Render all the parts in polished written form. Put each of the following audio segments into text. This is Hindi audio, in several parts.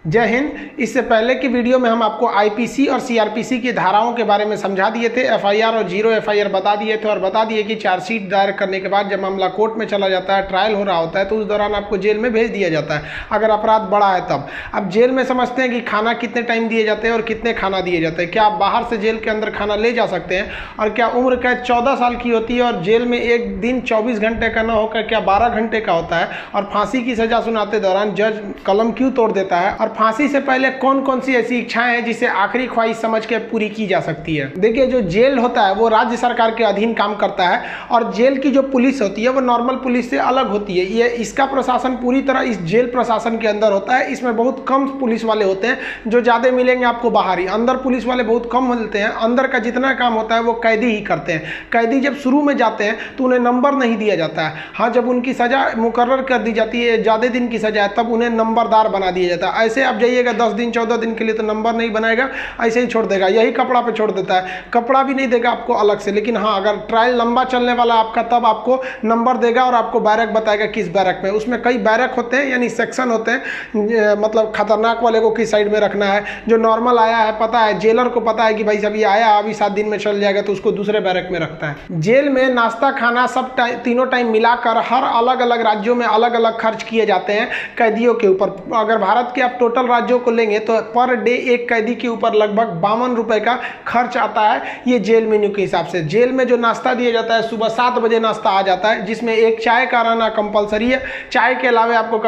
जय हिंद। इससे पहले की वीडियो में हम आपको आईपीसी और सीआरपीसी की धाराओं के बारे में समझा दिए थे, एफआईआर और जीरो एफआईआर बता दिए थे और बता दिए कि चार्जशीट दायर करने के बाद जब मामला कोर्ट में चला जाता है, ट्रायल हो रहा होता है, तो उस दौरान आपको जेल में भेज दिया जाता है अगर अपराध बड़ा है तब। अब जेल में समझते हैं कि खाना कितने टाइम दिए जाते हैं और कितने खाना दिए जाते हैं। क्या आप बाहर से जेल के अंदर खाना ले जा सकते हैं? और क्या उम्र कैद 14 साल की होती है और जेल में एक दिन 24 घंटे का न होकर क्या 12 घंटे का होता है? और फांसी की सजा सुनाते दौरान जज कलम क्यों तोड़ देता है? और फांसी से पहले कौन कौन सी ऐसी इच्छाएं हैं जिसे आखिरी ख्वाहिश समझ के पूरी की जा सकती है? देखिए, जो जेल होता है वो राज्य सरकार के अधीन काम करता है और जेल की जो पुलिस होती है वो नॉर्मल पुलिस से अलग होती है। ये इसका प्रशासन पूरी तरह इस जेल प्रशासन के अंदर होता है। इसमें बहुत कम पुलिस वाले होते हैं, जो ज़्यादा मिलेंगे आपको बाहर ही। अंदर पुलिस वाले बहुत कम मिलते हैं। अंदर का जितना काम होता है वो कैदी ही करते हैं। कैदी जब शुरू में जाते हैं तो उन्हें नंबर नहीं दिया जाता है। हाँ, जब उनकी सजा मुकर्रर कर दी जाती है, ज़्यादा दिन की सजा है, तब उन्हें नंबरदार बना दिया जाता है। ऐसे आप जाइएगा 10 दिन 14 दिन के लिए तो नंबर नहीं बनाएगा, ऐसे ही छोड़ देगा। यही कपड़ा पे छोड़ देता है, कपड़ा भी नहीं देगा आपको अलग से। लेकिन हाँ, अगर ट्रायल लंबा चलने वाला आपका तब आपको नंबर देगा और आपको बैरक बताएगा किस बैरक में। उसमें कई बैरक होते हैं, यानी सेक्शन होते हैं। मतलब खतरनाक वाले को किस साइड में रखना है, जो नॉर्मल आया है पता है, जेलर को पता है कि भाई सभी आया अभी 7 दिन में चल जाएगा, तो उसको दूसरे बैरक में रखता है। जेल में नाश्ता खाना सब तीनों टाइम मिलाकर हर अलग अलग राज्यों में अलग अलग खर्च किए जाते हैं कैदियों के ऊपर। अगर भारत के आप टोटल राज्यों को लेंगे तो पर डे एक कैदी के ऊपर लगभग 52 रुपए का खर्च आता है, ये जेल मेन्यू के हिसाब से। जेल में जो नाश्ता दिया जाता है, सुबह 7 बजे नाश्ता आ जाता है, जिसमें एक चाय का रहना कंपलसरी है। चाय के अलावा आपको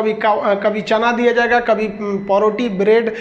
कभी चना दिया जाएगा, कभी परोटी, ब्रेड,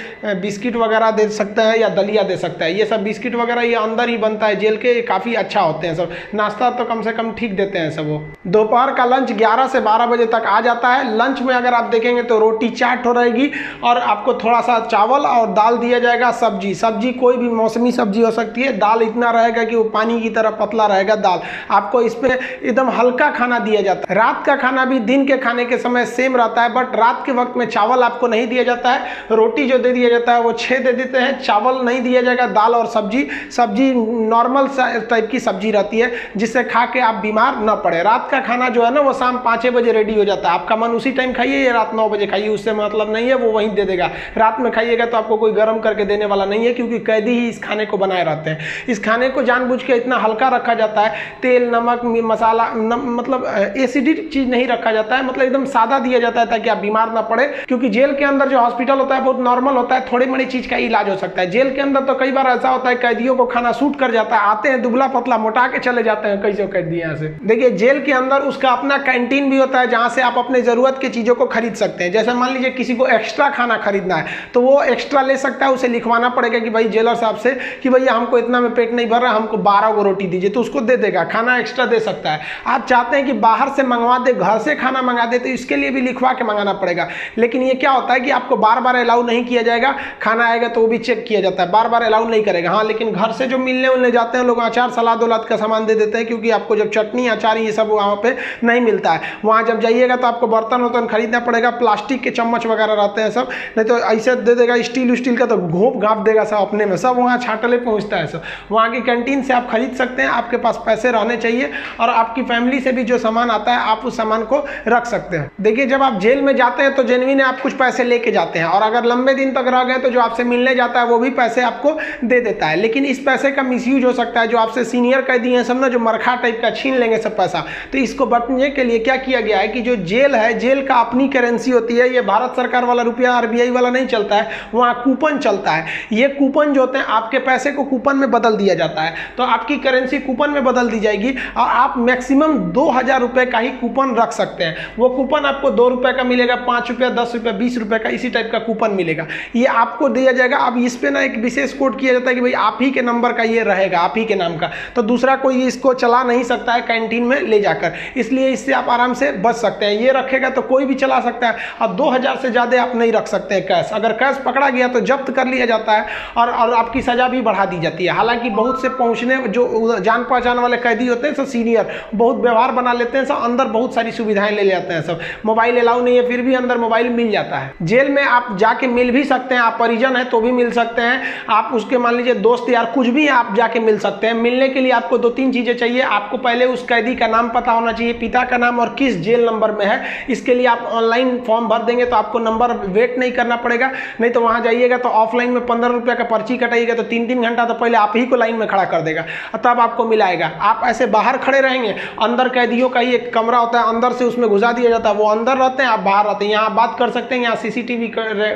बिस्किट वगैरह दे सकता है या दलिया दे सकता है। ये सब बिस्किट वगैरह ये अंदर ही बनता है जेल के, काफ़ी अच्छा होते हैं सब। नाश्ता तो कम से कम ठीक देते हैं सब वो। दोपहर का लंच 11 से 12 बजे तक आ जाता है। लंच में अगर आप देखेंगे तो रोटी चाट हो रहेगी और आपको थोड़ा सा चावल और दाल दिया जाएगा। सब्जी कोई भी मौसमी सब्जी हो सकती है। दाल इतना रहेगा कि वो पानी की तरह पतला रहेगा दाल। आपको इस पे एकदम हल्का खाना दिया जाता है। रात का खाना भी दिन के खाने के समय सेम रहता है, बट रात के वक्त में चावल आपको नहीं दिया जाता है। रोटी जो दे दिया जाता है वो 6 दे देते हैं, चावल नहीं दिया जाएगा। दाल और सब्जी नॉर्मल टाइप की सब्जी रहती है, जिससे खा के आप बीमार न पड़े। रात का खाना जो है ना वो शाम 5 बजे रेडी हो जाता है। आपका मन उसी टाइम खाइए या रात 9 बजे खाइए, उससे मतलब नहीं है, वो वहीं दे देगा। रात में खाइएगा तो आपको कोई गर्म करके देने वाला नहीं है, क्योंकि कैदी ही इस खाने को बनाए रहते हैं। इस खाने को जानबूझ के इतना हल्का रखा जाता है, तेल नमक मसाला मतलब एसिडिक चीज नहीं रखा जाता है, मतलब एकदम सादा दिया जाता है ताकि आप बीमार ना पड़े। क्योंकि जेल के अंदर जो हॉस्पिटल होता है बहुत नॉर्मल होता है, थोड़ी बड़ी चीज का इलाज हो सकता है। जेल के अंदर तो कई बार ऐसा होता है कैदियों को खाना सूट कर जाता है, आते हैं दुबला पतला मोटा के चले जाते हैं कैसे कैदी यहाँ से। देखिए, जेल के अंदर उसका अपना कैंटीन भी होता है, जहाँ से आप अपने जरूरत की चीजों को खरीद सकते हैं। जैसे मान लीजिए किसी को एक्स्ट्रा खाना खरीदना है तो वो एक्स्ट्रा ले सकता है। उसे लिखवाना पड़ेगा कि भाई जेलर साहब से कि भैया हमको इतना में पेट नहीं भर रहा, हमको 12 को रोटी दीजिए, तो उसको दे देगा, खाना एक्स्ट्रा दे सकता है। आप चाहते हैं कि बाहर से मंगवा दे, घर से खाना मंगा दे, तो इसके लिए भी लिखवा के मंगाना पड़ेगा। लेकिन ये क्या होता है कि आपको बार बार अलाउ नहीं किया जाएगा। खाना आएगा तो वो भी चेक किया जाता है, बार बार अलाउ नहीं करेगा। हाँ, लेकिन घर से जो मिलने उलने जाते हैं लोग, अचार सलाद उलाद का सामान दे देते हैं, क्योंकि आपको जब चटनी अचार ये सब वहाँ पे नहीं मिलता है। वहाँ जब जाइएगा तो आपको बर्तन वर्तन खरीदना पड़ेगा, प्लास्टिक के चम्मच वगैरह रहते हैं सब, नहीं तो ऐसे दे देगा स्टील का तो घोंप घाप देगा सब अपने में, सब वहाँ छाटले पहुँचता है सब। वहाँ की कैंटीन से आप खरीद सकते हैं, आपके पास पैसे रहने चाहिए और आपकी फैमिली से भी जो सामान आता है आप उस सामान को रख सकते हैं। देखिए, जब आप जेल में जाते हैं तो जेन्युइन आप कुछ पैसे लेके जाते हैं, और अगर लंबे दिन तक रह गए तो जो आपसे मिलने जाता है वो भी पैसे आपको दे देता है। लेकिन इस पैसे का मिसयूज हो सकता है। जो आपसे सीनियर कैदी हैं सब ना, जो मरखा टाइप का छीन लेंगे सब पैसा। तो इसको बचने के लिए क्या किया गया है कि जो जेल है, जेल का अपनी करेंसी होती है। ये भारत सरकार वाला रुपया आरबीआई वाला नहीं चलता है, वहाँ कूपन चलता है। ये कूपन जो होते हैं, आपके पैसे को कूपन में बदल दिया जाता है, तो आपकी करेंसी कूपन में बदल दी जाएगी और आप मैक्सिमम 2000 रुपए का ही कूपन रख सकते हैं। वो कूपन आपको 2 रुपए का मिलेगा, 5 रुपये, 10 रुपये, 20 रुपये का, इसी टाइप का कूपन मिलेगा। ये आपको दिया जाएगा। अब इस पे ना एक विशेष कोड किया जाता है कि भाई आप ही के नंबर का ये रहेगा, आप ही के नाम का, तो दूसरा कोई इसको चला नहीं सकता है कैंटीन में ले जाकर। इसलिए इससे आप आराम से बच सकते हैं। ये रखेगा तो कोई भी चला सकता है। अब 2000 से ज़्यादा आप नहीं रख सकते हैं कैश। अगर कैश पकड़ा गया तो जब्त कर लिया जाता है और आपकी सज़ा भी बढ़ा दी जाती है। हालांकि बहुत से पहुंचने जो जान पहचान वाले कैदी होते हैं सब सीनियर, बहुत व्यवहार बना लेते हैं सब, अंदर बहुत सारी सुविधाएं ले जाते हैं सब। मोबाइल अलाउ नहीं है, फिर भी अंदर मोबाइल मिल जाता है। जेल में आप जाके मिल भी सकते हैं, आप परिजन हैं तो भी मिल सकते हैं, आप उसके मान लीजिए दोस्त यार कुछ भी आप जाके मिल सकते हैं। मिलने के लिए आपको 2-3 चीज़ें चाहिए। आपको पहले उस कैदी का नाम पता होना चाहिए, पिता का नाम और किस जेल नंबर में है। इसके लिए आप ऑनलाइन फॉर्म भर देंगे तो आपको नंबर वेट नहीं करना करना पड़ेगा, नहीं तो वहाँ जाइएगा तो ऑफलाइन में 15 रुपये का पर्ची कटाइएगा तो 3-3 घंटा तो पहले आप ही को लाइन में खड़ा कर देगा, तब आपको मिलाएगा। आप ऐसे बाहर खड़े रहेंगे, अंदर कैदियों का ही एक कमरा होता है, अंदर से उसमें घुसा दिया जाता है, वो अंदर रहते हैं, आप बाहर रहते हैं। यहाँ बात कर सकते हैं, यहाँ CCTV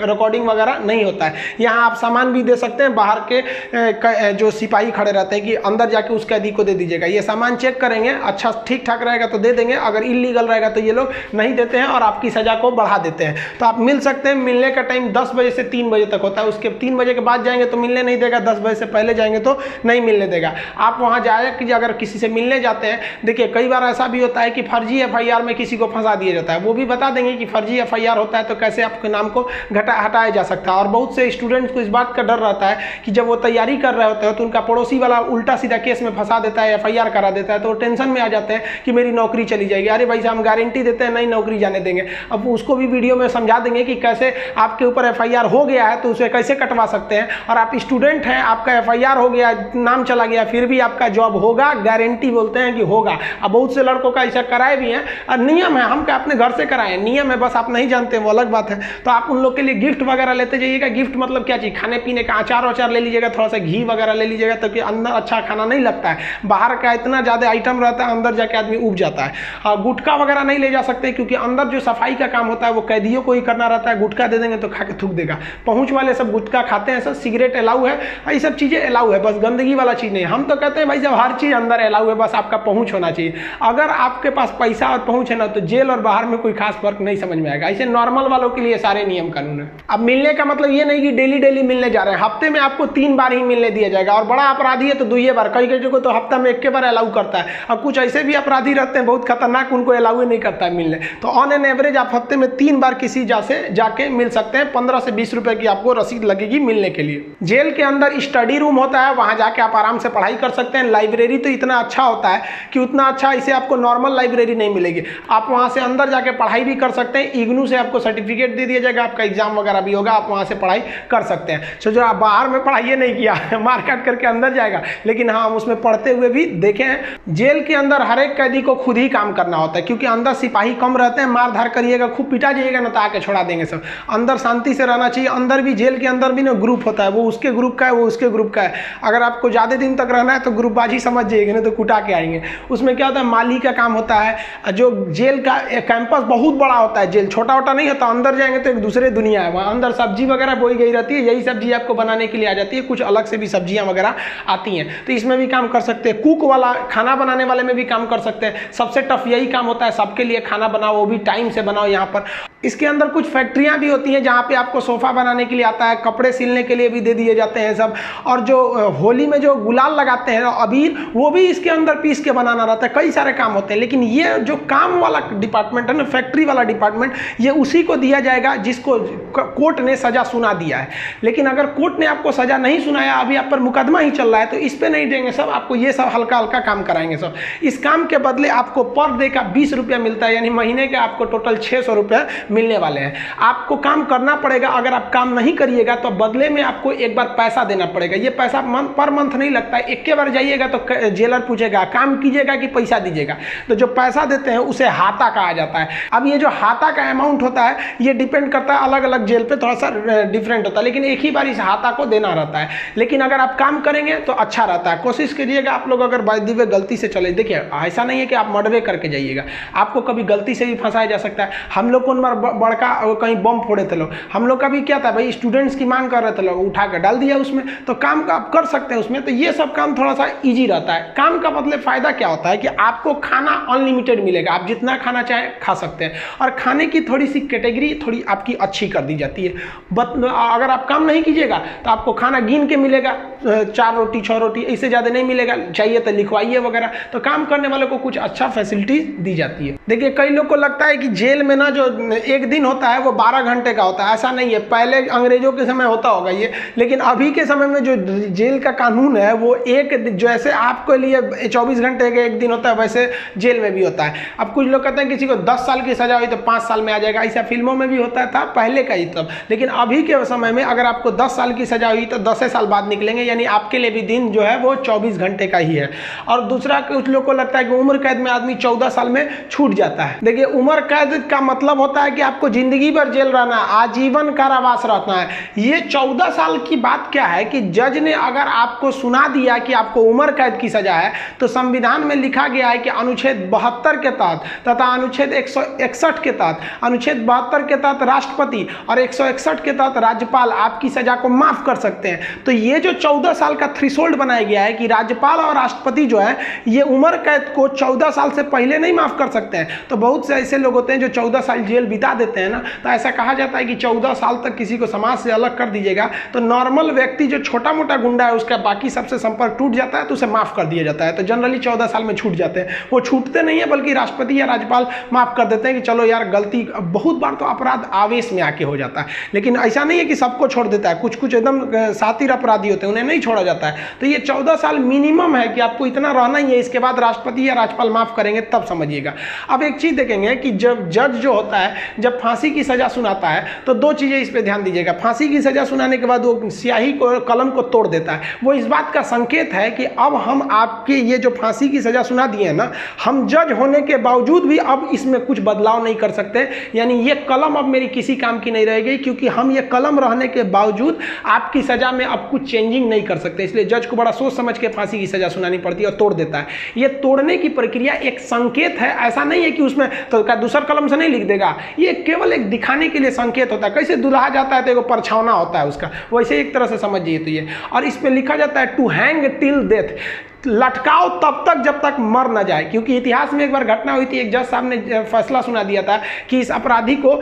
रिकॉर्डिंग वगैरह नहीं होता है। यहाँ आप सामान भी दे सकते हैं, बाहर के जो सिपाही खड़े रहते हैं कि अंदर जाके उस कैदी को दे दीजिएगा, ये सामान चेक करेंगे, अच्छा ठीक ठाक रहेगा तो दे देंगे, अगर इलीगल रहेगा तो ये लोग नहीं देते हैं और आपकी सजा को बढ़ा देते हैं। तो आप मिल सकते हैं। मिलने का टाइम 10 बजे से 3 बजे तक होता है, उसके 3 बजे के बाद जाएंगे तो मिलने नहीं देगा, 10 बजे से पहले जाएंगे तो नहीं मिलने देगा। आप वहाँ जाए कि अगर किसी से मिलने जाते हैं, देखिए कई बार ऐसा भी होता है कि फर्जी FIR में किसी को फंसा दिया जाता है, वो भी बता देंगे कि फर्जी FIR होता है तो कैसे आपके नाम को हटाया जा सकता है। और बहुत से स्टूडेंट्स को इस बात का डर रहता है कि जब वो तैयारी कर रहे होते हैं तो उनका पड़ोसी वाला उल्टा सीधा केस में फंसा देता है, FIR करा देता है, तो टेंशन में आ जाते हैं कि मेरी नौकरी चली जाएगी। अरे भाई हम गारंटी देते हैं नहीं नौकरी जाने देंगे। अब उसको भी वीडियो में समझा देंगे कि कैसे आपके ऊपर FIR हो गया है तो उसे कैसे कटवा सकते हैं, और आप स्टूडेंट हैं, आपका FIR हो गया, नाम चला गया, फिर भी आपका जॉब होगा, गारंटी बोलते हैं कि होगा। अब बहुत से लड़कों का ऐसा कराए भी हैं, और नियम है, हम क्या अपने घर से कराएं, नियम है, बस आप नहीं जानते वो अलग बात है। तो आप उन लोग के लिए गिफ्ट वगैरह लेते जाइएगा। गिफ्ट मतलब क्या चीज़, खाने पीने का अचार ले लीजिएगा, थोड़ा सा घी वगैरह ले लीजिएगा, ताकि अंदर अच्छा खाना नहीं लगता है, बाहर का इतना ज़्यादा आइटम रहता है, अंदर जाके आदमी उब जाता है। गुटखा वगैरह नहीं ले जा सकते, क्योंकि अंदर जो सफाई का काम होता है वो कैदियों को ही करना रहता है। गुटखा दे देंगे तो खा के थूक देगा। पहुँच वाले सब गुटखा खाते हैं, सब सिगरेट अलाउ है, ये सब चीज़ें अलाउ है, बस गंदगी वाला चीज़ नहीं। हम तो कहते हैं भाई जब हर चीज़ अंदर अलाउ है, बस आपका पहुँच होना चाहिए। अगर आपके पास पैसा और पहुँच है ना, तो जेल और बाहर में कोई खास फर्क नहीं समझ में आएगा। ऐसे नॉर्मल वालों के लिए सारे नियम कानून है। अब मिलने का मतलब ये नहीं कि डेली मिलने जा रहे हैं, हफ्ते में आपको 3 बार ही मिलने दिया जाएगा, और बड़ा अपराधी है तो 2 बार, कई को तो हफ्ता में 1 बार अलाउ करता है। अब कुछ ऐसे भी अपराधी रहते हैं बहुत खतरनाक, उनको अलाउ ही नहीं करता है मिलने। तो ऑन एन एवरेज आप हफ्ते में 3 बार किसी जाके मिल सकते हैं। 15 से 20 रुपए की आपको रसीद लगेगी मिलने के लिए। जेल के अंदर स्टडी रूम होता है, वहां जाके आप आराम से पढ़ाई कर सकते हैं। लाइब्रेरी तो इतना अच्छा होता है कि उतना अच्छा इसे आपको नॉर्मल लाइब्रेरी नहीं मिलेगी। आप वहां से अंदर जाके पढ़ाई भी कर सकते हैं। इग्नू से आपको सर्टिफिकेट दे दिया जाएगा, आपका एग्जाम वगैरह भी होगा, आप वहां से पढ़ाई कर सकते हैं। सो जो आप बाहर में पढ़ाई नहीं किया मार काट करके अंदर जाएगा, लेकिन हाँ हम उसमें पढ़ते हुए भी देखे हैं। जेल के अंदर हर एक कैदी को खुद ही काम करना होता है, क्योंकि अंदर सिपाही कम रहते हैं, मार धार करिएगा, खूब पिटा जाइएगा ना तो आके छोड़ा देंगे सब। अंदर शांति से रहना चाहिए। अंदर भी जेल के अंदर भी ना ग्रुप होता है, वो उसके ग्रुप का है, वो उसके ग्रुप का है। अगर आपको ज़्यादा दिन तक रहना है तो ग्रुपबाजी समझ जाइएगा, नहीं तो कुटा के आएंगे। उसमें क्या होता है, माली का काम होता है। जो जेल का कैंपस बहुत बड़ा होता है, जेल छोटा वोटा नहीं होता। अंदर जाएंगे तो एक दूसरे दुनिया है, वहाँ अंदर सब्जी वगैरह बोई गई रहती है, यही सब्जी आपको बनाने के लिए आ जाती है, कुछ अलग से भी सब्जियां वगैरह आती हैं, तो इसमें भी काम कर सकते हैं। कुक वाला, खाना बनाने वाले में भी काम कर सकते हैं। सबसे टफ यही काम होता है, सबके लिए खाना बनाओ, वो भी टाइम से बनाओ। यहाँ पर इसके अंदर कुछ फैक्ट्रियां भी होती हैं जहाँ पे आपको सोफा बनाने के लिए आता है, कपड़े सिलने के लिए भी दे दिए जाते हैं सब। और जो होली में जो गुलाल लगाते हैं अबीर, वो भी इसके अंदर पीस के बनाना रहता है। कई सारे काम होते हैं, लेकिन ये जो काम वाला डिपार्टमेंट है ना, फैक्ट्री वाला डिपार्टमेंट, ये उसी को दिया जाएगा जिसको कोर्ट ने सजा सुना दिया है। लेकिन अगर कोर्ट ने आपको सजा नहीं सुनाया, अभी आप पर मुकदमा ही चल रहा है, तो इस पे नहीं देंगे सब, आपको ये सब हल्का हल्का काम कराएंगे सब। इस काम के बदले आपको पर डे का 20 रुपया मिलता है, यानी महीने के आपको टोटल 600 रुपये मिलने वाले हैं। आपको काम करना पड़ेगा, अगर आप काम नहीं करिएगा तो बदले में आपको एक बार पैसा देना पड़ेगा। ये पैसा पर मंथ नहीं लगता है, एक बार जाइएगा तो जेलर पूछेगा काम कीजिएगा कि पैसा दीजिएगा, तो जो पैसा देते हैं उसे हाता कहा जाता है। अब ये जो हाता का अमाउंट होता है ये डिपेंड करता है, अलग अलग जेल पे थोड़ा सा डिफरेंट होता है, लेकिन एक ही बार इस हाता को देना रहता है। लेकिन अगर आप काम करेंगे तो अच्छा रहता है। कोशिश करिएगा आप लोग, अगर बाय द वे गलती से चले, देखिए ऐसा नहीं है कि आप मर्डर करके जाइएगा, आपको कभी गलती से भी फंसाया जा सकता है। हम लोग को बड़का कहीं बम फोड़े थे लोग, हम लोग का भी क्या था भाई, स्टूडेंट्स की मांग कर रहे थे, लोग उठा कर डाल दिया उसमें, तो काम का आप कर सकते हैं उसमें। तो ये सब काम थोड़ा सा इजी रहता है। काम का मतलब फायदा क्या होता है कि आपको खाना अनलिमिटेड मिलेगा, आप जितना खाना चाहें खा सकते हैं, और खाने की थोड़ी सी कैटेगरी थोड़ी आपकी अच्छी कर दी जाती है। अगर आप काम नहीं कीजिएगा तो आपको खाना गिन के मिलेगा, 4 रोटी 6 रोटी, इससे ज़्यादा नहीं मिलेगा, चाहिए तो लिखवाइए वगैरह। तो काम करने वालों को कुछ अच्छा फैसिलिटी दी जाती है। देखिए कई लोग को लगता है कि जेल में ना जो एक दिन होता है वो 12 घंटे का होता है, ऐसा नहीं है। पहले अंग्रेजों के समय होता होगा ये, लेकिन अभी के समय में जो जेल का कानून है वो जैसे आपके लिए 24 घंटे का एक दिन होता है, वैसे जेल में भी होता है। अब कुछ लोग कहते हैं किसी को 10 साल की सजा हुई तो 5 साल में आ जाएगा, ऐसा फिल्मों में भी होता था पहले का ही तब। लेकिन अभी के समय में अगर आपको 10 साल की सजा हुई तो 10 साल बाद निकलेंगे, यानी आपके लिए भी दिन जो है वो 24 घंटे का ही है। और दूसरा कुछ लोग को लगता है कि उम्र कैद में आदमी 14 साल में छूट जाता है। देखिए उम्र कैद का मतलब होता है कि कि आपको जिंदगी भर जेल रहना है, आजीवन कारावास रहना है। ये 14 साल की बात क्या है कि जज ने अगर आपको सुना दिया कि आपको उम्र कैद की सजा है, तो संविधान में लिखा गया है कि अनुच्छेद 72 के तहत तथा अनुच्छेद 161 के तहत, अनुच्छेद 72 के तहत राष्ट्रपति और 161 के तहत राज्यपाल आपकी सजा को माफ कर सकते हैं। तो ये जो 14 साल का थ्रेशोल्ड बनाया गया है कि राज्यपाल और राष्ट्रपति जो है ये उम्र कैद को 14 साल से पहले नहीं माफ कर सकते हैं। तो बहुत से ऐसे लोग होते हैं जो 14 साल जेल बिता देते हैं ना, तो ऐसा कहा जाता है कि 14 साल तक किसी को समाज से अलग कर दीजिएगा तो नॉर्मल व्यक्ति जो छोटा मोटा गुंडा है उसका बाकी सबसे संपर्क टूट जाता है तो उसे माफ कर दिया जाता है। तो जनरली 14 साल में छूट जाते हैं। वो छूटते नहीं है बल्कि राष्ट्रपति या राज्यपाल माफ कर देते हैं कि चलो यार गलती, बहुत बार तो अपराध आवेश में आके हो जाता है, लेकिन ऐसा नहीं है कि सबको छोड़ देता है। कुछ कुछ एकदम शातिर अपराधी होते हैं, उन्हें नहीं छोड़ा जाता है। तो ये 14 साल मिनिमम है कि आपको इतना रहना ही है, इसके बाद राष्ट्रपति या राज्यपाल माफ करेंगे तब समझिएगा। अब एक चीज देखेंगे कि जब जज जो होता है जब फांसी की सजा सुनाता है तो दो चीजें इस पे ध्यान दीजिएगा। फांसी की सजा सुनाने के बाद वो स्याही को, कलम को तोड़ देता है। वो इस बात का संकेत है कि अब हम आपके ये जो फांसी की सजा सुना दिए हैं ना, हम जज होने के बावजूद भी अब इसमें कुछ बदलाव नहीं कर सकते। यानी ये कलम अब मेरी किसी काम की नहीं रहेगी, क्योंकि हम ये कलम रहने के बावजूद आपकी सजा में अब कुछ चेंजिंग नहीं कर सकते। इसलिए जज को बड़ा सोच समझ के फांसी की सजा सुनानी पड़ती है और तोड़ देता है। ये तोड़ने की प्रक्रिया एक संकेत है, ऐसा नहीं है कि उसमें तो दूसरा कलम से नहीं लिख देगा। ये केवल एक दिखाने के लिए संकेत होता है। कैसे दुल्हा जाता है तो एक परछावना होता है उसका, वैसे एक तरह से समझिए। तो ये और इस पे लिखा जाता है टू हैंग टिल डेथ, लटकाओ तब तक जब तक मर न जाए। क्योंकि इतिहास में एक बार घटना हुई थी, एक जज साहब ने फैसला सुना दिया था कि इस अपराधी को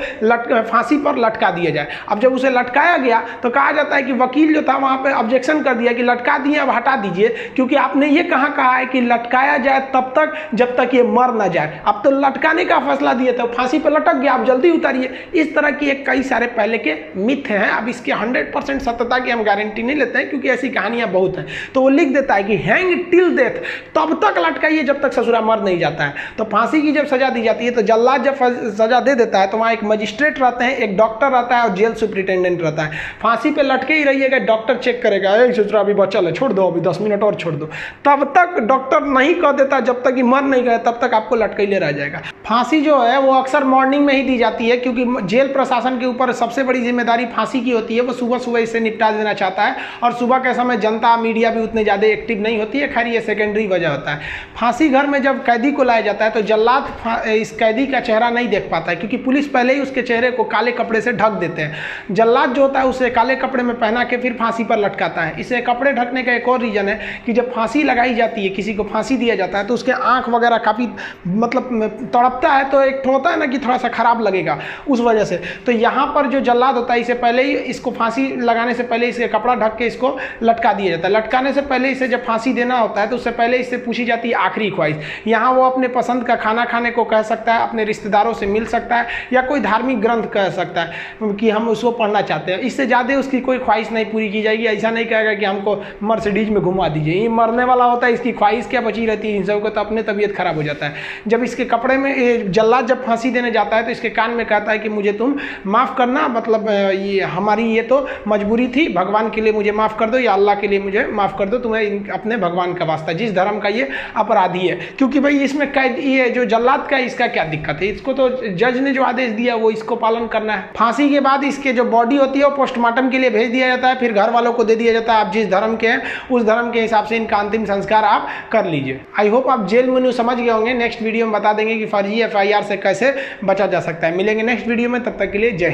फांसी पर लटका दिया जाए। अब जब उसे लटकाया गया तो कहा जाता है कि वकील जो था वहां पे ऑब्जेक्शन कर दिया कि लटका दिए, अब हटा दीजिए, क्योंकि आपने ये कहा है कि लटकाया जाए तब तक जब तक ये मर न जाए। अब तो लटकाने का फैसला दिए थे, फांसी पर लटक गया, आप जल्दी उतारिए। इस तरह की एक कई सारे पहले के मिथ हैं। अब इसके 100% सत्यता की हम गारंटी नहीं लेते हैं, क्योंकि ऐसी कहानियां बहुत हैं। तो वो लिख देता है कि हैंग टिल डेथ, तब तक लटकाइए जब तक ससुरा मर नहीं जाता है। तो फांसी की जब सजा दी जाती है तो जल्लाद जब सजा दे देता है तो वहां एक मजिस्ट्रेट रहते हैं, एक डॉक्टर रहता है और जेल सुप्रिटेंडेंट रहता है। फांसी पे लटके ही रहिएगा, डॉक्टर चेक करेगा, ससुरा अभी बचल है, छोड़ दो, अभी 10 मिनट और छोड़ दो। तब तक डॉक्टर नहीं कह देता, जब तक कि मर नहीं गए तब तक आपको लटकैले रह जाएगा। फांसी जो है वो अक्सर मॉर्निंग में ही दी जाती है, क्योंकि जेल प्रशासन के ऊपर सबसे बड़ी जिम्मेदारी फांसी की होती है। वो सुबह सुबह इसे निपटा देना चाहता है और सुबह के समय जनता मीडिया भी उतने ज़्यादा एक्टिव नहीं होती है। खैर ये सेकेंडरी वजह होता है। फांसी घर में जब कैदी को लाया जाता है तो जल्लाद इस कैदी का चेहरा नहीं देख पाता है, क्योंकि पुलिस पहले ही उसके चेहरे को काले कपड़े से ढक देते हैं। जल्लाद जो होता है उसे काले कपड़े में पहना के फिर फांसी पर लटकाता है। इसे कपड़े ढकने का एक और रीजन है कि जब फांसी लगाई जाती है, किसी को फांसी दिया जाता है तो उसके आंख वगैरह काफ़ी मतलब तड़पता है, तो एक होता है ना कि थोड़ा सा खराब लगेगा उस वजह से। तो यहाँ पर जो जल्लाद होता है इसे पहले ही, इसको फांसी लगाने से पहले इसे कपड़ा ढक के इसको लटका दिया जाता है। लटकाने से पहले इसे जब फांसी देना होता है तो उससे पहले इससे पूछी जाती है आखिरी ख्वाहिश। यहाँ वो अपने पसंद का खाना खाने को कह सकता है, अपने रिश्तेदारों से मिल सकता है, या कोई धार्मिक ग्रंथ कह सकता है कि हम उसको पढ़ना चाहते हैं। इससे ज़्यादा उसकी कोई ख्वाहिश नहीं पूरी की जाएगी। ऐसा नहीं कहेगा कि हमको मर्सिडीज में घुमा दीजिए, ये मरने वाला होता है, इसकी ख्वाहिश क्या बची रहती है। इन सबको तो अपने तबीयत खराब हो जाता है। जब इसके कपड़े में जल्लाद जब फांसी देने जाता है तो इसके कान में कहता है कि मुझे तुम माफ़ करना, मतलब ये हमारी ये तो मजबूरी थी, भगवान के लिए मुझे माफ़ कर दो या अल्लाह के लिए मुझे माफ़ कर दो, तुम्हें अपने भगवान का वास्ता, जिस धर्म का ये अपराधी है। क्योंकि भाई इसमें कैद ये जो जल्लाद का इसका क्या दिक्कत है, इसको तो जज ने जो आदेश दिया वो इसको पालन करना है। फांसी के बाद इसके जो बॉडी होती है वो पोस्टमार्टम के लिए भेज दिया जाता है, फिर घर वालों को दे दिया जाता है। आप जिस धर्म के हैं उस धर्म के हिसाब से इनका अंतिम संस्कार आप कर लीजिए। आई होप आप जेल मेनू समझ गए होंगे। नेक्स्ट वीडियो में बता देंगे कि फर्जी FIR से कैसे बचा जा सकता है। मिलेंगे नेक्स्ट वीडियो में, तब तक के लिए जय हिंद।